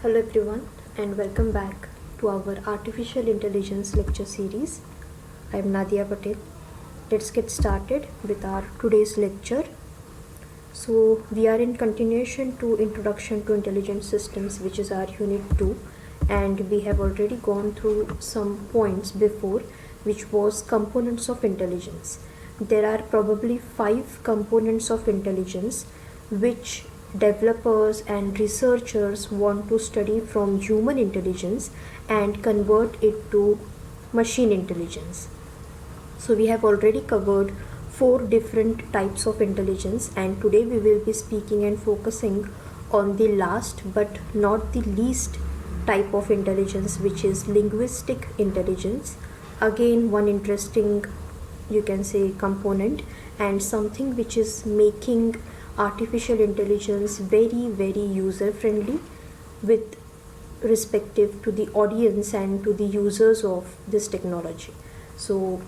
Hello everyone and welcome back to our Artificial Intelligence lecture series. I am Nadia Patel. Let's get started with our today's lecture. So we are in continuation to Introduction to Intelligent Systems, which is our unit 2, and we have already gone through some points before, which was components of intelligence. There are probably 5 components of intelligence which developers and researchers want to study from human intelligence and convert it to machine intelligence. So we have already covered 4 different types of intelligence, and today we will be speaking and focusing on the last but not the least type of intelligence, which is linguistic intelligence. Again, one interesting, you can say, component, and something which is making artificial intelligence very user friendly with respective to the audience and to the users of this technology. So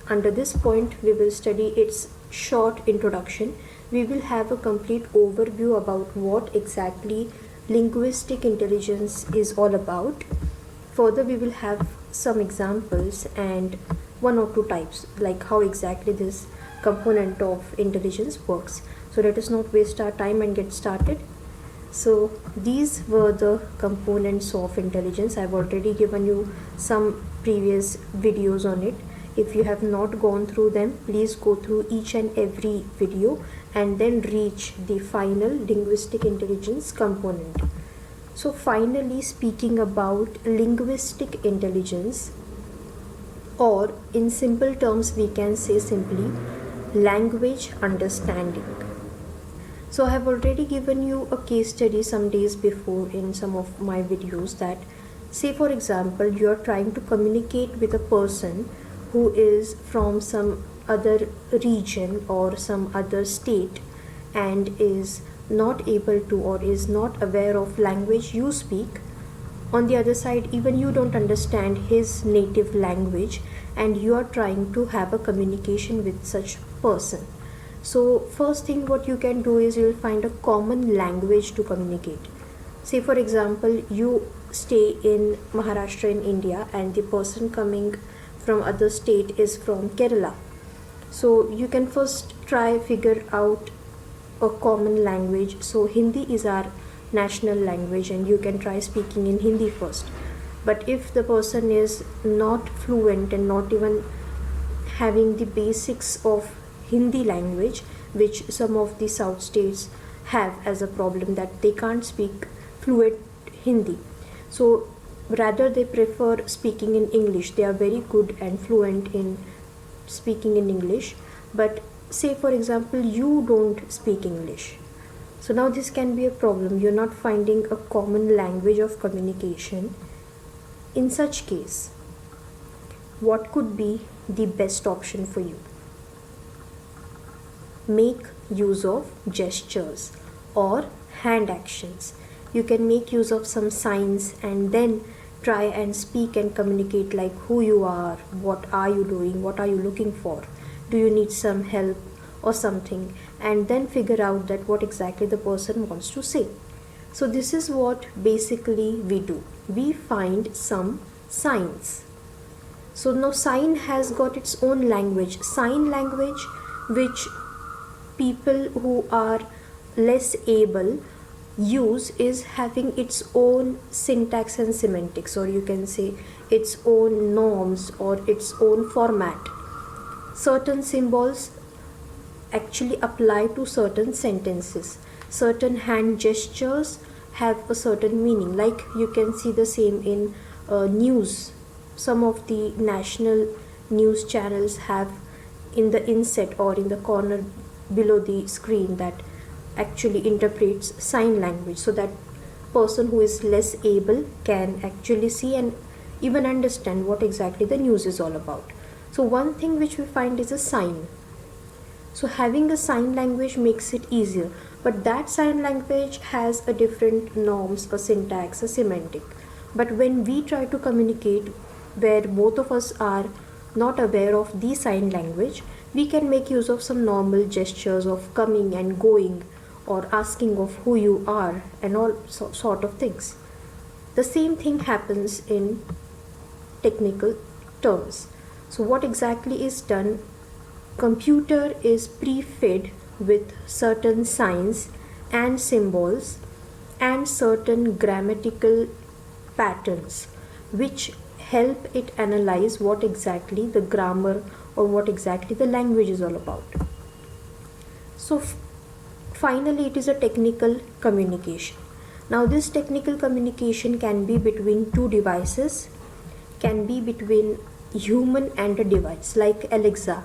under this point we will study its short introduction. We will have a complete overview about what exactly linguistic intelligence is all about. Further, we will have some examples and one or two types, like how exactly this component of intelligence works. So let us not waste our time and get started. So these were the components of intelligence. I've already given you some previous videos on it. If you have not gone through them, please go through each and every video and then reach the final linguistic intelligence component. So finally, speaking about linguistic intelligence, or in simple terms we can say simply language understanding. So I have already given you a case study some days before in some of my videos that, say for example, you are trying to communicate with a person who is from some other region or some other state and is not able to or is not aware of language you speak. On the other side, even you don't understand his native language and you are trying to have a communication with such person. So first thing what you can do is you will find a common language to communicate. Say for example, you stay in Maharashtra in India and the person coming from other state is from Kerala. So you can first try figure out a common language. So Hindi is our national language and you can try speaking in Hindi first. But if the person is not fluent and not even having the basics of Hindi language, which some of the south states have as a problem, that they can't speak fluent Hindi, so rather they prefer speaking in English. They are very good and fluent in speaking in English, but say for example you don't speak English. So now this can be a problem. You're not finding a common language of communication. In such case, what could be the best option for you? Make use of gestures or hand actions. You can make use of some signs and then try and speak and communicate, like who you are, what are you doing, what are you looking for, do you need some help or something, and then figure out that what exactly the person wants to say. So this is what basically we do. We find some signs. So now sign has got its own language. Sign language, which people who are less able use, is having its own syntax and semantics, or you can say its own norms or its own format. Certain symbols actually apply to certain sentences. Certain hand gestures have a certain meaning, like you can see the same in news. Some of the national news channels have in the inset or in the corner below the screen that actually interprets sign language, so that person who is less able can actually see and even understand what exactly the news is all about. So one thing which we find is a sign. So having a sign language makes it easier, but that sign language has a different norms, a syntax, a semantic. But when we try to communicate where both of us are not aware of the sign language, we can make use of some normal gestures of coming and going or asking of who you are and all sort of things. The same thing happens in technical terms. So what exactly is done? Computer is pre-fed with certain signs and symbols and certain grammatical patterns which help it analyze what exactly the grammar or what exactly the language is all about. So finally it is a technical communication. Now this technical communication can be between two devices, can be between human and a device, like Alexa.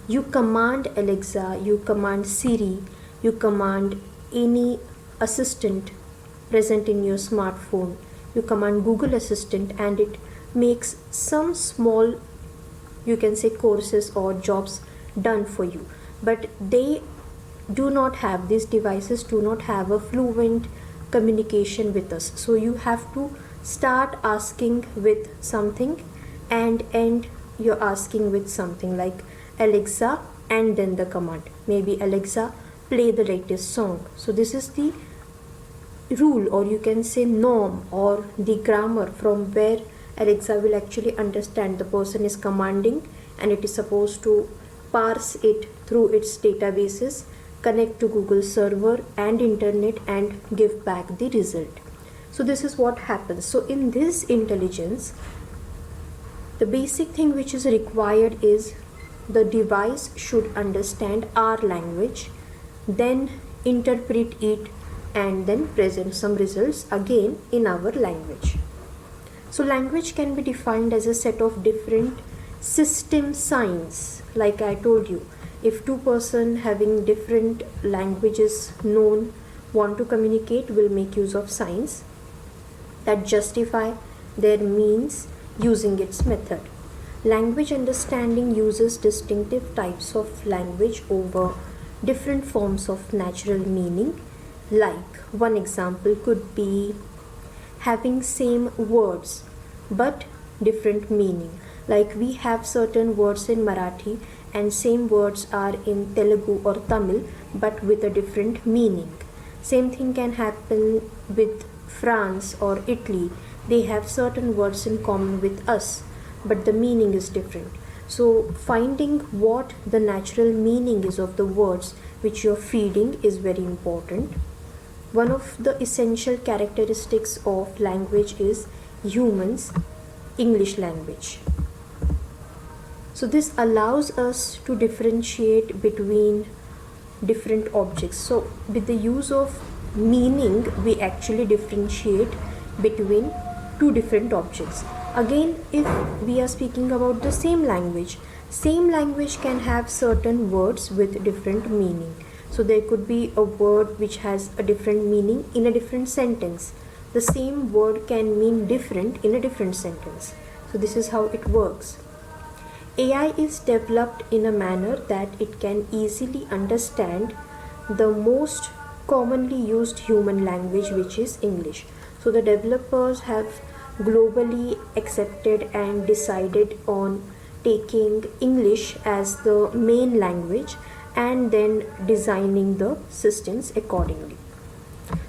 You command Alexa, you command Siri, you command any assistant present in your smartphone, you command Google Assistant, and it makes some small, you can say, courses or jobs done for you. But they do not have, these devices do not have a fluent communication with us. So you have to start asking with something and end you're asking with something like Alexa and then the command, maybe Alexa play the latest song. So this is the rule, or you can say norm, or the grammar from where Alexa will actually understand the person is commanding, and it is supposed to parse it through its databases, connect to Google server and internet, and give back the result. So this is what happens. So in this intelligence, the basic thing which is required is the device should understand our language, then interpret it, and then present some results again in our language. So language can be defined as a set of different system signs. Like I told you, if two persons having different languages known want to communicate, will make use of signs that justify their means using its method. Language understanding uses distinctive types of language over different forms of natural meaning. Like one example could be having same words but different meaning. Like we have certain words in Marathi and same words are in Telugu or Tamil but with a different meaning. Same thing can happen with France or Italy. They have certain words in common with us, but the meaning is different. So finding what the natural meaning is of the words which you're feeding is very important. One of the essential characteristics of language is humans' English language. So this allows us to differentiate between different objects. So with the use of meaning, we actually differentiate between two different objects. Again, if we are speaking about the same language can have certain words with different meaning. So there could be a word which has a different meaning in a different sentence. The same word can mean different in a different sentence. So this is how it works. AI is developed in a manner that it can easily understand the most commonly used human language, which is English. So the developers have globally accepted and decided on taking English as the main language and then designing the systems accordingly.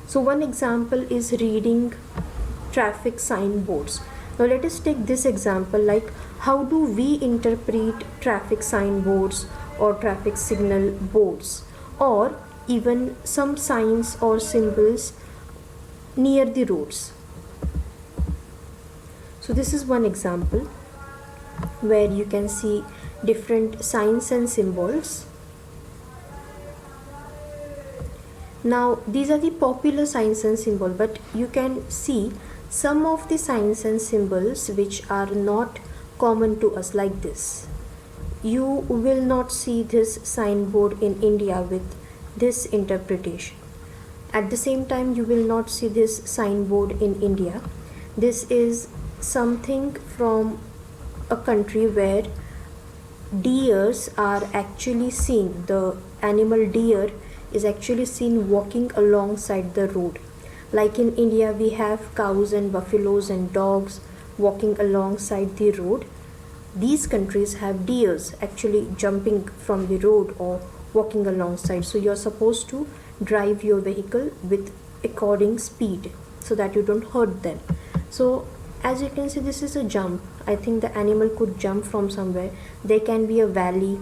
So one example is reading traffic signboards. Now let us take this example, like how do we interpret traffic signboards or traffic signal boards, or even some signs or symbols near the roads. So this is one example where you can see different signs and symbols. Now these are the popular signs and symbols, but you can see some of the signs and symbols which are not common to us, like this. You will not see this signboard in India with this interpretation. At the same time, you will not see this signboard in India. This is something from a country where deers are actually seen. The animal deer is actually seen walking alongside the road. Like in India, we have cows and buffaloes and dogs walking alongside the road. These countries have deers actually jumping from the road or walking alongside. So you're supposed to drive your vehicle with according speed so that you don't hurt them. So as you can see, this is a jump. I think the animal could jump from somewhere. There can be a valley,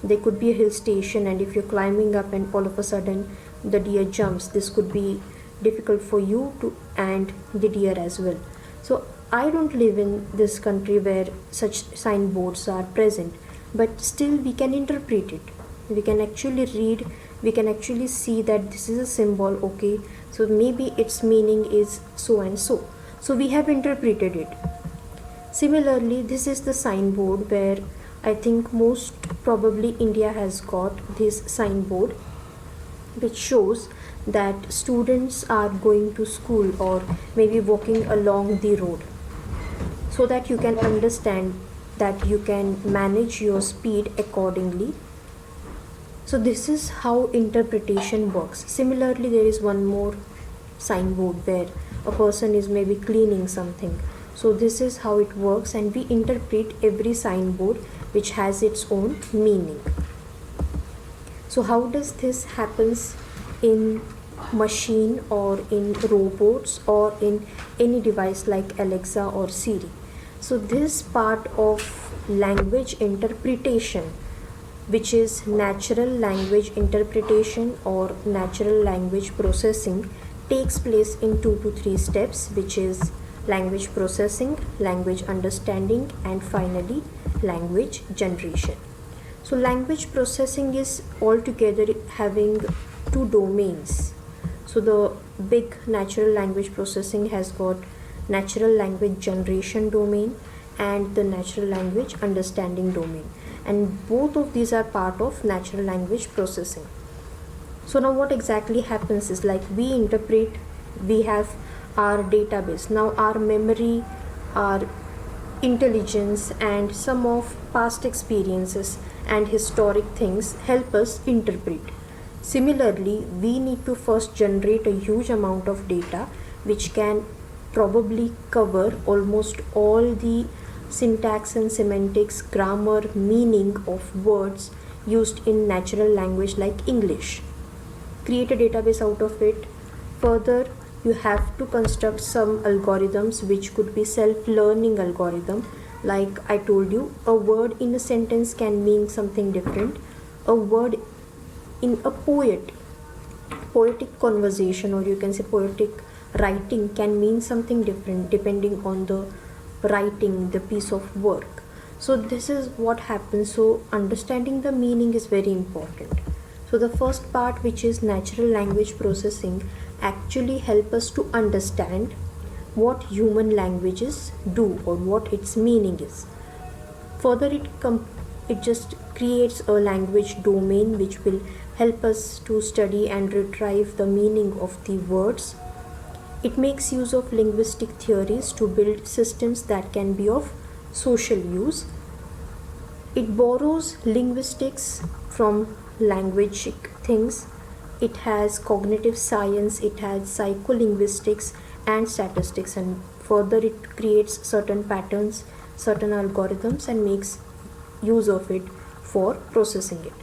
there could be a hill station, and if you're climbing up and all of a sudden the deer jumps, this could be difficult for you to and the deer as well. So I don't live in this country where such signboards are present, but still we can interpret it. We can actually read, we can actually see that this is a symbol, okay, so maybe its meaning is so and so. So we have interpreted it. Similarly, this is the signboard where I think most probably India has got this signboard which shows that students are going to school or maybe walking along the road, so that you can understand that you can manage your speed accordingly. So this is how interpretation works. Similarly, there is one more signboard where a person is maybe cleaning something. So this is how it works, and we interpret every signboard which has its own meaning. So how does this happens in machine or in robots or in any device like Alexa or Siri? So this part of language interpretation, which is natural language interpretation or natural language processing, takes place in 2 to 3 steps, which is language processing, language understanding, and finally language generation. So language processing is altogether having 2 domains. So the big natural language processing has got natural language generation domain and the natural language understanding domain, and both of these are part of natural language processing. So now what exactly happens is, like, we interpret, we have our database. Now our memory, our intelligence, and some of past experiences and historic things help us interpret. Similarly, we need to first generate a huge amount of data which can probably cover almost all the syntax and semantics, grammar, meaning of words used in natural language like English. Create a database out of it. Further, you have to construct some algorithms which could be self-learning algorithm. Like I told you, a word in a sentence can mean something different. A word in a poetic conversation, or you can say poetic writing, can mean something different depending on the writing, the piece of work. So this is what happens. So understanding the meaning is very important. So the first part, which is natural language processing, actually help us to understand what human languages do or what its meaning is. Further, it just creates a language domain which will help us to study and retrieve the meaning of the words. It makes use of linguistic theories to build systems that can be of social use. It borrows linguistics from language things. It has cognitive science, it has psycholinguistics and statistics, and further it creates certain patterns, certain algorithms, and makes use of it for processing it.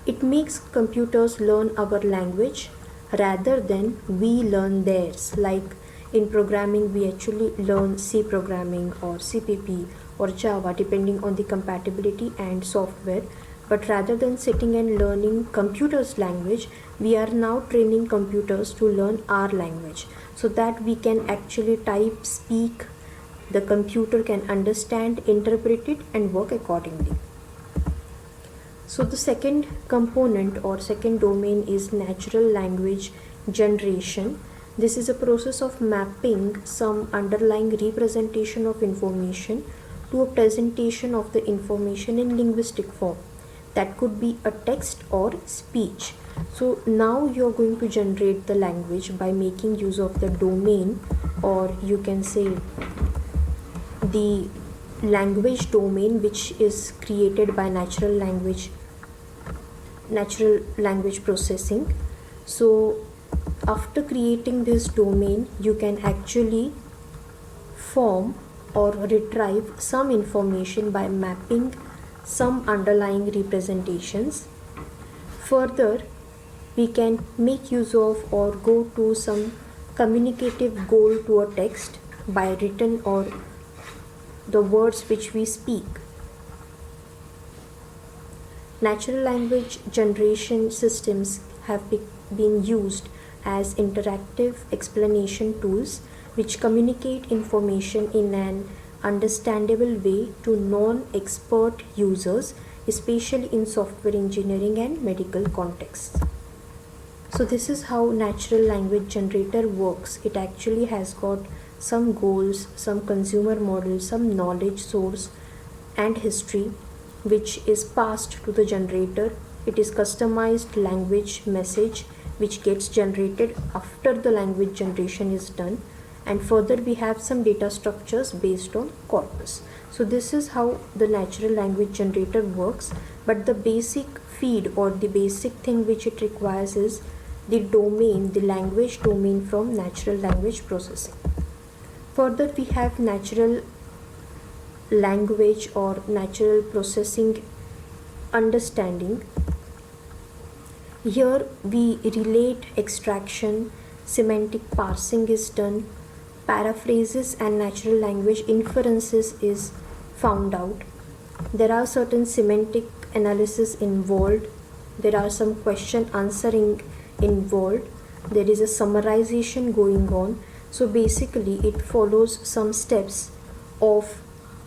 It makes computers learn our language rather than we learn theirs. Like in programming, we actually learn C programming or CPP or Java depending on the compatibility and software. But rather than sitting and learning computers' language, we are now training computers to learn our language, so that we can actually type, speak, the computer can understand, interpret it, and work accordingly. So the second component or second domain is natural language generation. This is a process of mapping some underlying representation of information to a presentation of the information in linguistic form. That could be a text or speech. So now you're going to generate the language by making use of the domain, or you can say the language domain, which is created by natural language processing. So after creating this domain, you can actually form or retrieve some information by mapping some underlying representations. Further, we can make use of or go to some communicative goal to a text by written or the words which we speak. Natural language generation systems have been used as interactive explanation tools which communicate information in an understandable way to non-expert users, especially in software engineering and medical contexts. So this is how natural language generator works. It actually has got some goals, some consumer model, some knowledge source and history which is passed to the generator. It is customized language message which gets generated after the language generation is done, and further we have some data structures based on corpus. So this is how the natural language generator works, but the basic feed or the basic thing which it requires is the domain, the language domain from natural language processing. Further we have natural language or natural processing understanding. Here we relate extraction, semantic parsing is done, paraphrases and natural language inferences is found out. There are certain semantic analysis involved. There are some question answering involved. There is a summarization going on. So basically it follows some steps of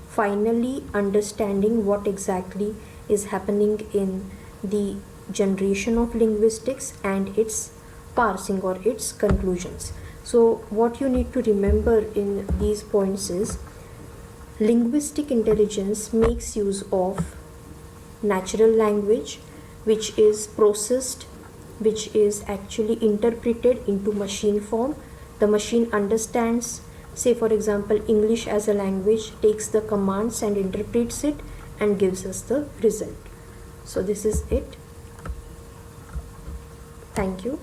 finally understanding what exactly is happening in the generation of linguistics and its parsing or its conclusions. So what you need to remember in these points is linguistic intelligence makes use of natural language which is processed, which is actually interpreted into machine form. The machine understands, say for example, English as a language, takes the commands and interprets it and gives us the result. So this is it. Thank you.